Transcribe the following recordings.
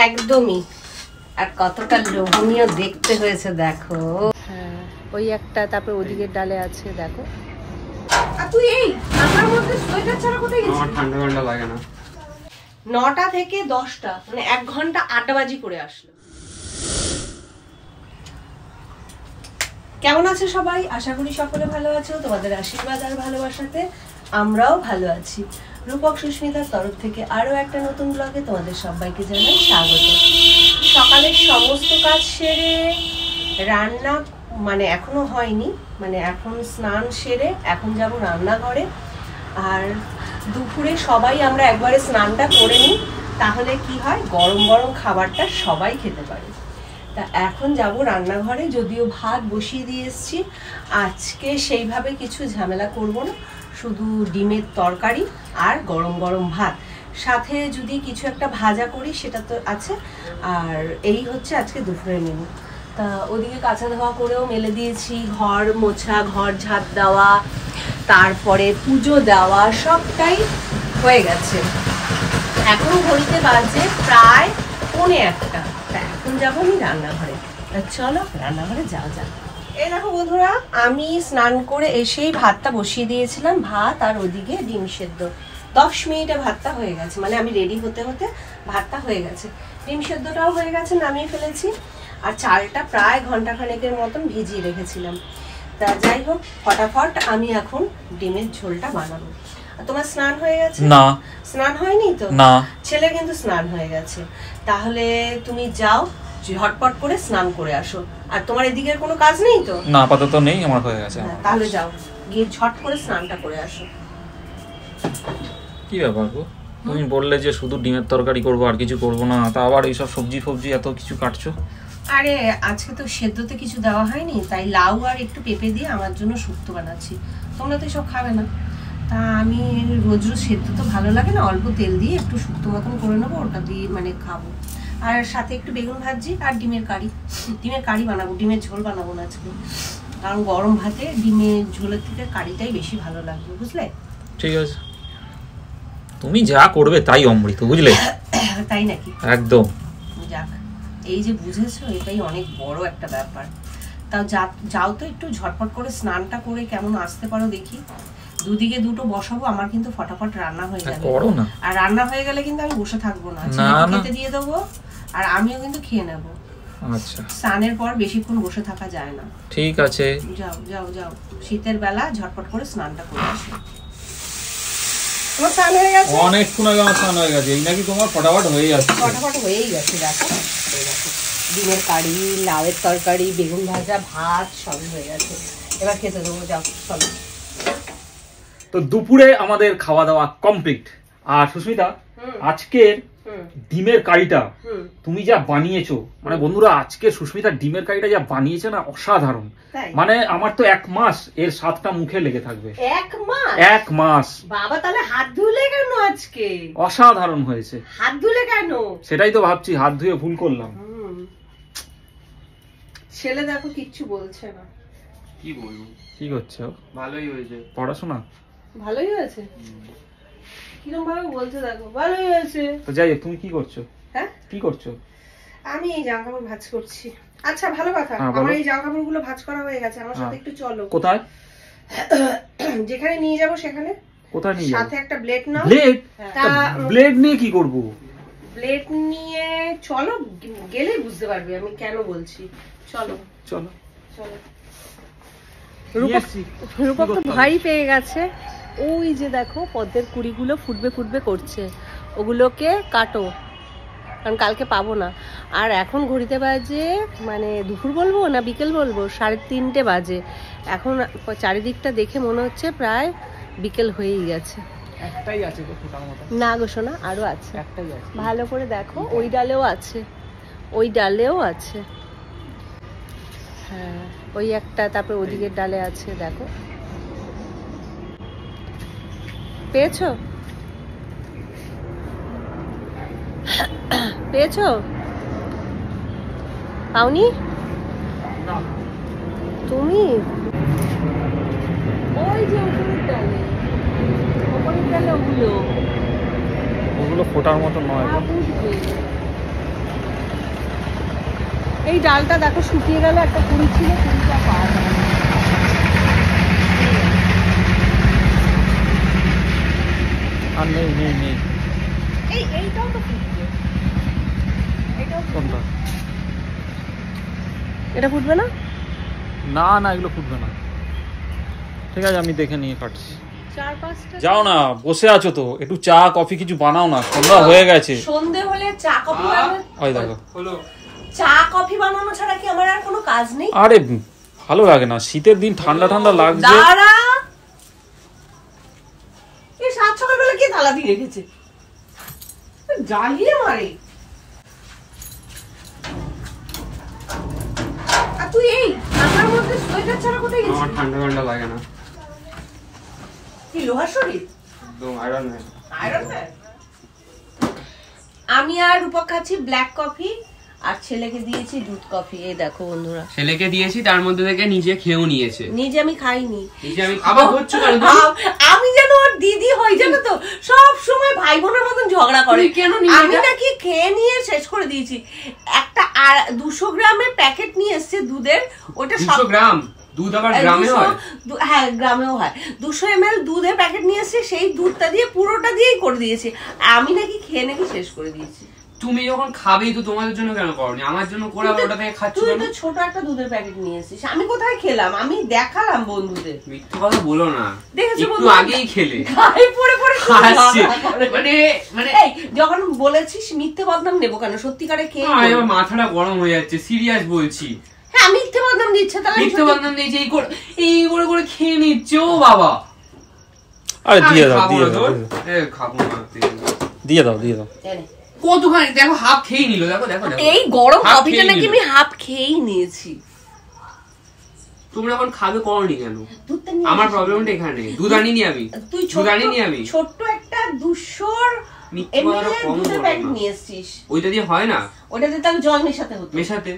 একদমই। আর কতটা লোভনীয় দেখতে হয়েছে দেখো। হ্যাঁ, ওই একটা, তারপর ওদিকের ডালে আছে দেখো। আর তুই এই ঠান্ডার মধ্যে সোয়েটার ছাড়া কোথায় গেছিস? আমার ঠান্ডা ঠান্ডা লাগে না। 9টা থেকে 10টা মানে 1 ঘন্টা আড্ডাবাজি করে আসলো। কেমন আছে সবাই? আশা করি সকলে ভালো আছো। তোমাদের আশীর্বাদ আর ভালোবাসাতে আমরাও ভালো আছি। রূপক সুস্মিতার তরফ থেকে আরো একটা নতুন ব্লগে তোমাদের সবাইকে জানাই স্বাগত। সকালের সমস্ত কাজ সেরে রান্না মানে এখনো হয়নি, মানে এখন স্নান সেরে এখন যাব রান্নাঘরে। আর দুপুরে সবাই আমরা একবারে স্নানটা করে নিই, তাহলে কি হয় গরম গরম খাবারটা সবাই খেতে পারে। তা এখন যাব রান্নাঘরে, যদিও ভাত বসিয়ে দিয়ে এসেছি। আজকে সেইভাবে কিছু ঝামেলা করব না, শুধু ডিমের তরকারি আর গরম গরম ভাত, সাথে যদি কিছু একটা ভাজা করি সেটা তো আছে। আর এই হচ্ছে আজকে দুপুরের মেনু। তা ওদিকে কাঁচা ধোয়া করেও মেলে দিয়েছি, ঘর মোছা, ঘর ঝাঁট দেওয়া, তারপরে পুজো দেওয়া সবটাই হয়ে গেছে। এখনো ঘড়িতে বাজে প্রায় 1:45। এখন যাবো আমি রান্নাঘরে। চলো রান্নাঘরে যাও যাক। এই দেখো বন্ধুরা, আমি স্নান করে এসেই ভাতটা বসিয়ে দিয়েছিলাম, ভাত আর ওদিকে ডিম সেদ্ধ। 10 মিনিটে ভাতটা হয়ে গেছে, মানে আমি রেডি হতে হতে ভাতটা হয়ে গেছে। ডিম সেদ্ধটাও হয়ে গেছে, নামিয়ে ফেলেছি। আর চালটা প্রায় ঘন্টাখানেকের মতন ভিজিয়ে রেখেছিলাম। তা যাই হোক, ফটাফট আমি এখন ডিমের ঝোলটা বানাবো। তোমার স্নান হয়ে গেছে? না, স্নান হয়নি তো? না। ছেলে কিন্তু স্নান হয়ে গেছে। তাহলে তুমি যাও, ঝটপট করে স্নান করে আসো। আর তোমার এদিকের কোনো কাজ নেই তো? না, আপাতত নেই, আমার হয়ে গেছে। তাহলে যাও, গিয়ে ঝট করে স্নানটা করে আসো। কি ব্যাপার গো, তুমি বললে যে শুধু ডিমের তরকারি করবো আর কিছু করবো না, তা আবার এইসব সবজি ফবজি এত কিছু কাটছো? আরে আজকে তো সেদ্ধতে কিছু দেওয়া হয়নি, তাই লাউ আর একটু পেঁপে দিয়ে আমার জন্য শুক্তো বানাচ্ছি। তোমরা তো এসব খাবে না, তা আমি রোজ রোজ সেদ্ধ তো ভালো লাগে না, অল্প তেল দিয়ে একটু শুক্তো মতন করে নেবো, ওটা দিয়ে মানে খাবো। আর সাথে একটু বেগুন ভাজি আর ডিমের কারি। ডিমের কারি বানাবো, ডিমের ঝোল বানাবো না আজকে, কারণ গরম ভাতে ডিমের ঝোলের থেকে কারিটাই বেশি ভালো লাগবে, বুঝলে? ঠিক আছে, তুমি যা করবে তাই অমৃত, বুঝলে? তাই নাকি? একদম। যাক, এই যে বুঝেছো, এটাই অনেক বড় একটা ব্যাপার। তাও যাও তো, একটু ঝটপট করে স্নানটা করে কেমন আসতে পারো দেখি। দুদিকে দুটো বসাবো, আমার কিন্তু ফটাফট রান্না হয়ে যাবে। করো না। আর রান্না হয়ে গেলে কিন্তু আমি বসে থাকবো না, খেতে দিয়ে দেবো, আর আমিও কিন্তু খেয়ে নেবো। আচ্ছা, স্নানের পর বেশিক্ষণ বসে থাকা যায় না। ঠিক আছে, যাও যাও যাও, শীতের বেলা ঝটপট করে স্নানটা করে আসো। তোমার স্নান হয়ে গেছে? অনেকক্ষণ আগে আমার স্নান হয়ে গেছে, এই নাকি তোমার ফটাফট হয়ে যাচ্ছে। ফটাফট হয়েই গেছে, দেখো ডিমের কারি, লাউয়ের তরকারি, বেগুন ভাজা, ভাত সবই হয়ে গেছে। এবার খেতে দেবো, যাও চলো। তো দুপুরে আমাদের খাওয়া দাওয়া কমপ্লিট। আর সুস্মিতা, আজকের ডিমের কারিটা তুমি যা বানিয়েছো, মানে বন্ধুরা আজকে সুস্মিতা ডিমের কারিটা যা বানিয়েছে না, অসাধারণ। মানে আমার তো 1 মাস এর স্বাদটা মুখে লেগে থাকবে। 1 মাস? 1 মাস বাবা, তাহলে হাত ধুলে কেন আজকে? অসাধারণ হয়েছে। হাত ধুলে কেন? সেটাই তো ভাবছি, হাত ধুয়ে ভুল করলাম। ছেলে দেখো কিচ্ছু বলছে না। কি বলবো? কি করছো? ভালোই হয়েছে। পড়াশোনা ভালোই হয়েছে? কিরকম ভাবে বলছে দেখো, ভালোই হয়েছে। তো যাই হোক, তুমি কি করছো? হ্যাঁ, কি করছো? আমি এই জামা কাপড় ভাঁজ করছি। আচ্ছা, ভালো কথা, আমার এই জামা কাপড় গুলো ভাঁজ করা হয়ে গেছে, আমার সাথে একটু চলো। কোথায়? যেখানে নিয়ে যাব সেখানে। কোথায় নিয়ে যাবো? সাথে একটা ব্লেড নাও। ব্লেড? ব্লেড নিয়ে কি করব? ব্লেড নিয়ে চলো, গেলে বুঝতে পারবে আমি কেন বলছি। চলো চলো চলো। রূপক তো ভয় পেয়ে গেছে। ওই যে দেখো পদ্মের কুড়িগুলো ফুটবে ফুটবে করছে, ওগুলোকে কাটো, কারণ কালকে পাবো না। আর এখন ঘড়িতে বাজে মানে দুপুর বলবো না বিকেল বলবো, 3:30 বাজে। এখন চারিদিকটা দেখে মনে হচ্ছে প্রায় বিকেল হয়েই গেছে। একটাই আছে গো ফোটার মতো। না গো সোনা, আরো আছে। একটাই আছে, ভালো করে দেখো, ওই ডালেও আছে, ওই ডালেও আছে। হ্যাঁ, ওই একটা, তারপর ওদিকের ডালে আছে দেখো। পেয়েছো? পেয়েছো? পাওনি তুমি? ওই যে উপরের ডালে, উপরের ডালে ওগুলো ওগুলো ফোটার মতো নয়। এই ডালটা দেখো শুকিয়ে গেল, একটা কুড়ি ছিল, কুড়িটা পাওয়া যায় না। আর নেই নেই নেই। এইটাও তো ফুটবে, এইটাও কোনটা? এটা ফুটবে না? না না, এগুলো ফুটবে না। ঠিক আছে, আমি দেখে নিয়ে কাটছি। 4-5টা যাও না, বসে আছো তো, একটু চা কফি কিছু বানাও না, সন্ধ্যা হয়ে গেছে। সন্ধে হলে চা কফি বানানো, ওই দেখো, হলো চা কফি বানানো ছাড়া কি আমার আর কোনো কাজ নেই? আরে ভালো লাগে না, শীতের দিন ঠান্ডা ঠান্ডা লাগছে। দাঁড়া, এই সাত সকালবেলা কি থালা দিয়ে রেখেছে, জ্বালিয়ে মারে। আর তুই এই ঠান্ডার মধ্যে সোয়েটার ছাড়া কোথায় গেছিস? আমার ঠান্ডা ঠান্ডা লাগে না, কি লোহার শরীর? একদম আয়রন ম্যান। Iron man. আমি আর রূপক খাচ্ছি ব্ল্যাক কফি, আর ছেলেকে দিয়েছি দুধ কফি। এই দেখো বন্ধুরা, ছেলেকে দিয়েছি, তার মধ্যে থেকে নিজে খেয়েও নিয়েছে। নিজে আমি খাইনি, নিজে আমি আবার ধরছো কেন তুমি? আমি যেন ওর দিদি হই, জানো তো, সব সময় ভাই বোনের মতন ঝগড়া করে। তুই কেন নিলি আমি না? নাকি খেয়ে নিয়ে শেষ করে দিয়েছি। একটা 200 গ্রামের প্যাকেট নিয়ে এসেছে দুধের, ওটা 200 গ্রাম দুধ আবার গ্রামে হয়? হ্যাঁ, গ্রামেও হয়। 200 ml দুধের প্যাকেট নিয়ে এসেছে, সেই দুধটা দিয়ে পুরোটা দিয়েই করে দিয়েছে। আমি নাকি খেয়ে নাকি শেষ করে দিয়েছি। তুমি যখন খাবেই তো তোমাদের জন্য কেন করনি? আমার জন্য করে আবার ওটা থেকে খাচ্ছ তুই কেন? তো ছোট একটা দুধের প্যাকেট নিয়ে এসেছিস, আমি কোথায় খেলাম? আমি দেখালাম বন্ধুদের। মিথ্যে কথা বলো না, দেখেছো একটু বন্ধু? আগেই খেলে গায়ে পড়ে পড়ে হাসছে। মানে মানে এই যখন বলেছিস মিথ্যে বদনাম নেবো কেন? সত্যিকারে খেয়ে আমার এবার মাথাটা গরম হয়ে যাচ্ছে, সিরিয়াস বলছি। হ্যাঁ, মিথ্যে বদনাম দিচ্ছে, তাহলে আমি মিথ্যে সত্যি- বদনাম দিয়েছে, এই করে করে খেয়ে নিচ্ছে। ও বাবা, আরে আমি দিয়ে দাও, খাবো দিয়ে না দাও, তোর। এ, খাবো না। দিয়ে দাও, দিয়ে দাও। জানি। কতখানি দেখো, হাফ খেয়ে নিল। দেখো দেখো দেখো। এই গরম হাফ কফিটা খেয়ে নাকি নিল। আমি হাফ খেয়েই নিয়েছি। তোমরা এখন খাবে করনি কেন? দুধটা নিয়ে আমার আসিস। প্রবলেমটা এখানে। দুধ আনিনি আমি, তুই দুধ আনিনি আমি। ছোট্ট একটা 200 মিথ্যে ml কথাটা কম দুধের বলো প্যাকেট না। নিয়ে এসেছিস। ওইটা দিয়ে হয় না, ওটাতে তাহলে জল মেশাতে হতো। মেশাতে।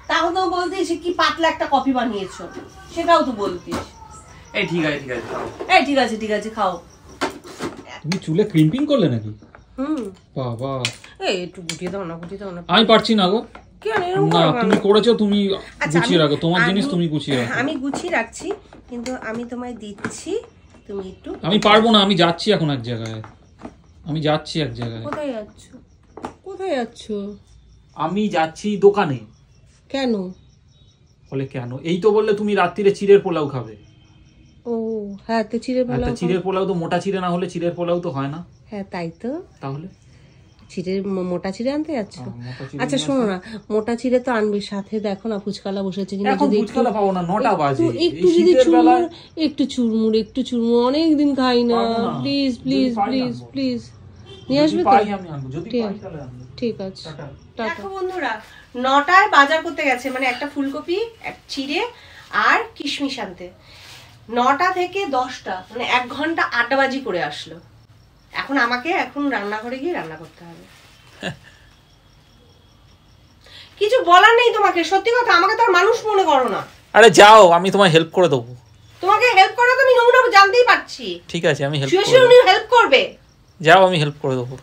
তাও তো বলতিস কি পাতলা একটা কফি বানিয়েছো, সেটাও তো বলতিস। এই ঠিক আছে ঠিক আছে, খাও। এই ঠিক আছে ঠিক আছে, খাও। তুমি চুলে ক্রিম্পিং করলে নাকি? হুম, বাবা, এই একটু গুটিয়ে দাও না, গুটিয়ে দাও না। আমি পারছি না গো। কেন এরকম না, করো কেন? তুমি করেছো, তুমি আচ্ছা, গুছিয়ে রাখো, তোমার জিনিস আমি- তুমি গুছিয়ে রাখো। আমি গুছিয়ে রাখছি, কিন্তু আমি তোমায় দিচ্ছি, তুমি একটু। আমি পারবো না, আমি যাচ্ছি এখন এক জায়গায়, আমি যাচ্ছি এক জায়গায়। কোথায় যাচ্ছ? কোথায় যাচ্ছ? আমি যাচ্ছি দোকানে। কেন? বলে কেন? এই তো বললে তুমি রাত্রিরে চিড়ের পোলাও খাবে। ও হ্যাঁ, তো চিড়ে একটা পোলাও। চিড়ের পোলাও তো মোটা চিড়ে না হলে চিড়ের পোলাও তো হয় না। হ্যাঁ তাই তো, তাহলে চিড়ে মোটা চিড়ে আনতে যাচ্ছ? মোটা চিড়ে আচ্ছা নিয়ে শোনো আসো। না, মোটা চিড়ে তো আনবে, সাথে দেখো না ফুচকালা বসেছে কিনা, এখন যদি ফুচকালা পাবো না, 9টা বাজে। একটু এই যদি শীতের বেলায় একটু চুরমুর অনেকদিং খাই না, পারবো না। প্লিজ যদি প্লিজ পাই প্লিজ আনবো। প্লিজ নিয়ে যদি আসবে তো? পাই আমি আনবো, যদি ঠিক পাই আছে। তাহলে আনবো। ঠিক আছে, টাটা। দেখো বন্ধুরা, 9টায় বাজার করতে গেছে, মানে একটা ফুলকপি, এক চিড়ে আর কিশমিশ আনতে। 9টা থেকে 10টা, মানে 1 ঘন্টা আড্ডাবাজি করে আসলো। এখন আমাকে রান্নাঘরে গিয়ে রান্না করতে হবে। কিছু বলার নেই তোমাকে, সত্যি কথা, আমাকে তো আর মানুষ মনে করো না। আরে যাও, আমি তোমায় হেল্প করে দেবো। তোমাকে হেল্প করা তো আমি নমুনা জানতেই পারছি। ঠিক আছে, আমি হেল্প শুয়ে করে শুয়ে দেবো। উনি হেল্প করবে। যাও, আমি হেল্প করে দেবো।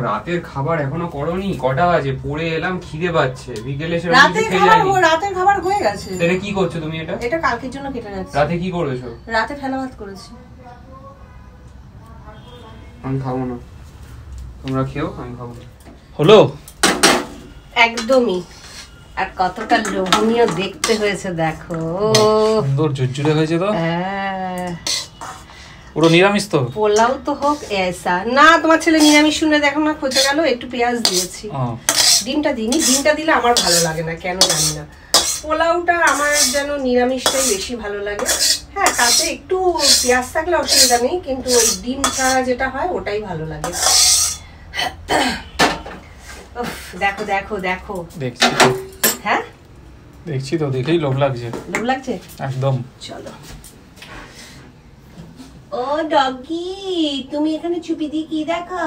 রাতের খাবার এখনো করোনি? কটা বাজে? পড়ে এলাম, খিদে পাচ্ছে। বিকেলে সেরকম রাতের কিছু খেয়ে খাবার যায়নি। রাতের খাবার হয়ে গেছে। তাহলে কি করছো তুমি এটা? এটা কালকের জন্য কেটে যাচ্ছে। রাতে কি করেছো? রাতে ফেলা ভাত করেছি। আমি খাবো না, তোমরা খেও, আমি খাবো না। হলো? একদমই। আর কতটা লোভনীয় দেখতে হয়েছে দেখো। সুন্দর ঝুরঝুরে হয়েছে তো। হ্যাঁ, পুরো নিরামিষ তো? পোলাও তো হোক এসা না। তোমার ছেলে নিরামিষ শুনে দেখো না, খোঁজে গেল, একটু পেঁয়াজ দিয়েছি। ডিমটা দিইনি, ডিমটা দিলে আমার ভালো লাগে না, কেন জানি না। পোলাওটা আমার যেন নিরামিষটাই বেশি ভালো লাগে। হ্যাঁ, তাতে একটু পেঁয়াজ থাকলে অসুবিধা নেই, কিন্তু ওই ডিম ছাড়া যেটা হয় ওটাই ভালো লাগে। উফ, দেখো দেখো দেখো। দেখছি তো, হ্যাঁ দেখছি তো, দেখেই লোভ লাগছে লোভ লাগছে। একদম। চলো। ও ডগি, তুমি এখানে চুপি দিয়ে কি দেখো?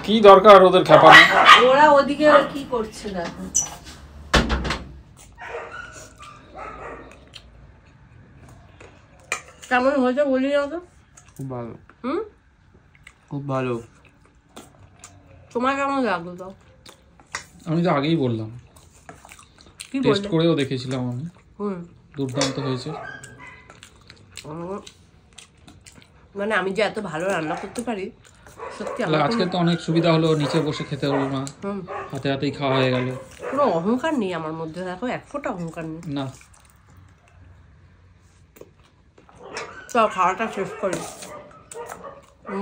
কি দরকার ওদের খেপানো? ওরা ওদিকে কি করছে দেখো। কেমন হয়েছে বলি না তো? খুব ভালো, হুম, খুব ভালো। তোমার কেমন লাগলো তো? আমি তো আগেই বললাম, কি টেস্ট বললে? করেও দেখেছিলাম আমি, দুর্দান্ত হয়েছে। মানে আমি যে এত ভালো রান্না করতে পারি সত্যি তাহলে আমার আজকে তো অনেক সুবিধা হলো, নিচে বসে খেতে হলো না, হাতে হাতেই খাওয়া হয়ে গেল। কোনো অহংকার নেই আমার মধ্যে, দেখো এক ফোঁটা অহংকার নেই। না তো খাওয়াটা শেষ করি,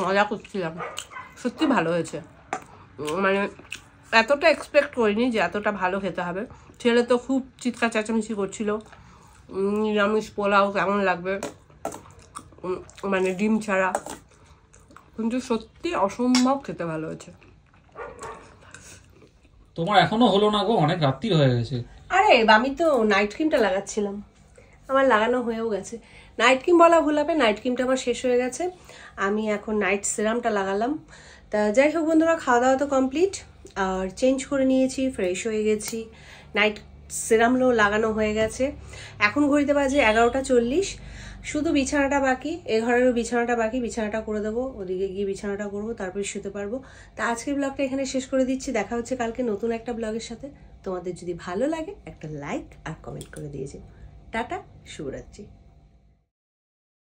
মজা করছিলাম, সত্যি ভালো হয়েছে। মানে এতটা এক্সপেক্ট করিনি যে এতটা ভালো খেতে হবে। ছেলে তো খুব চিৎকার চেঁচামেচি করছিল, নিরামিষ পোলাও কেমন লাগবে, মানে ডিম ছাড়া, কিন্তু সত্যি অসম্ভব খেতে ভালো হয়েছে। তোমার এখনো হলো না গো, অনেক রাত্রি হয়ে গেছে। আরে আমি তো নাইট ক্রিমটা লাগাচ্ছিলাম, আমার লাগানো হয়েও গেছে। নাইট ক্রিম বলা ভুল হবে, নাইট ক্রিমটা আমার শেষ হয়ে গেছে, আমি এখন নাইট সিরামটা লাগালাম। তা যাই হোক বন্ধুরা, খাওয়া দাওয়া তো কমপ্লিট, আর চেঞ্জ করে নিয়েছি, ফ্রেশ হয়ে গেছি, নাইট সিরামও লাগানো হয়ে গেছে। এখন ঘড়িতে বাজে 11:40, শুধু বিছানাটা বাকি, এ ঘরেরও বিছানাটা বাকি, বিছানাটা করে দেবো, ওদিকে গিয়ে বিছানাটা করবো, তারপরে শুতে পারবো। তা আজকের ব্লগটা এখানে শেষ করে দিচ্ছি, দেখা হচ্ছে কালকে নতুন একটা ব্লগের সাথে। তোমাদের যদি ভালো লাগে একটা লাইক আর কমেন্ট করে দিয়েছে। টাটা, শুভরাত্রি।